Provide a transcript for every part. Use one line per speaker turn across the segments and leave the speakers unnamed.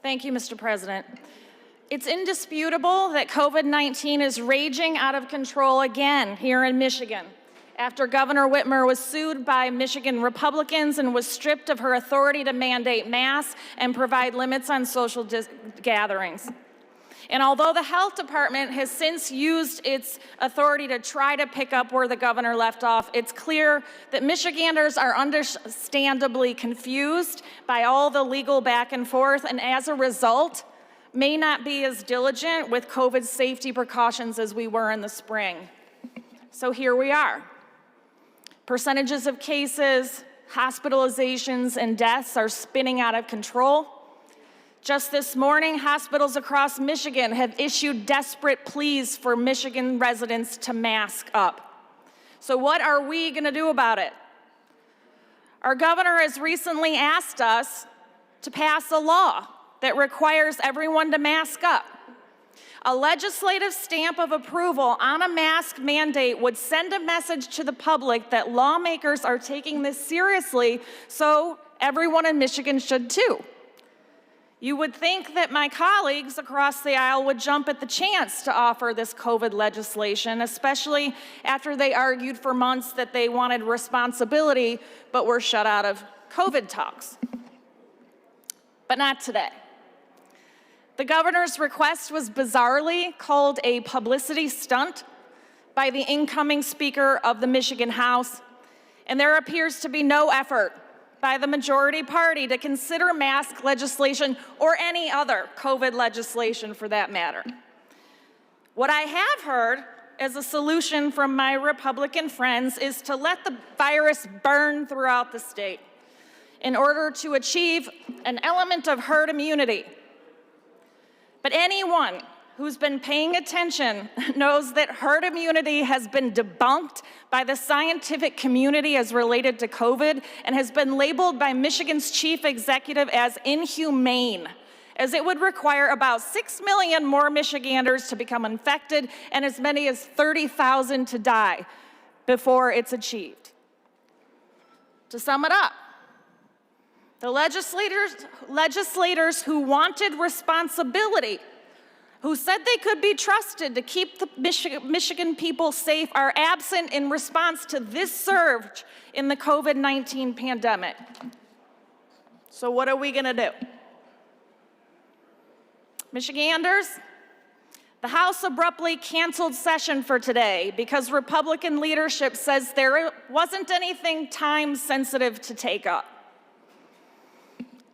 Thank you, Mr. President. It's indisputable that COVID-19 is raging out of control again here in Michigan, after Governor Whitmer was sued by Michigan Republicans and was stripped of her authority to mandate masks and provide limits on social gatherings. And although the health department has since used its authority to try to pick up where the governor left off, it's clear that Michiganders are understandably confused by all the legal back and forth, and as a result, may not be as diligent with COVID safety precautions as we were in the spring. So here we are. Percentages of cases, hospitalizations, and deaths are spinning out of control. Just this morning, hospitals across Michigan have issued desperate pleas for Michigan residents to mask up. So what are we going to do about it? Our governor has recently asked us to pass a law that requires everyone to mask up. A legislative stamp of approval on a mask mandate would send a message to the public that lawmakers are taking this seriously, so everyone in Michigan should too. You would think that my colleagues across the aisle would jump at the chance to offer this COVID legislation, especially after they argued for months that they wanted responsibility but were shut out of COVID talks. But not today. The governor's request was bizarrely called a publicity stunt by the incoming Speaker of the Michigan House, and there appears to be no effort by the majority party to consider mask legislation or any other COVID legislation for that matter. What I have heard as a solution from my Republican friends is to let the virus burn throughout the state in order to achieve an element of herd immunity. But anyone who's been paying attention knows that herd immunity has been debunked by the scientific community as related to COVID and has been labeled by Michigan's chief executive as inhumane, as it would require about 6 million more Michiganders to become infected and as many as 30,000 to die before it's achieved. To sum it up, the legislators who wanted responsibility, who said they could be trusted to keep the Michigan people safe, are absent in response to this surge in the COVID-19 pandemic. So what are we going to do? Michiganders, the House abruptly canceled session for today because Republican leadership says there wasn't anything time-sensitive to take up.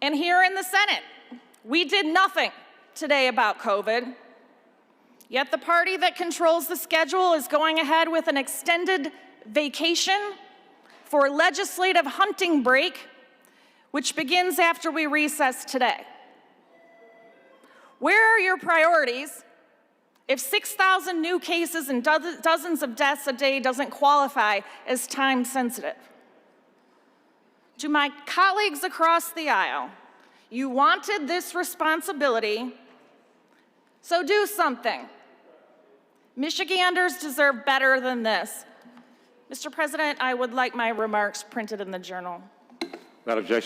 And here in the Senate, we did nothing today about COVID, yet the party that controls the schedule is going ahead with an extended vacation for legislative hunting break, which begins after we recess today. Where are your priorities if 6,000 new cases and dozens of deaths a day doesn't qualify as time sensitive? To my colleagues across the aisle, you wanted this responsibility, so do something. Michiganders deserve better than this. Mr. President, I would like my remarks printed in the Journal.
Without objection.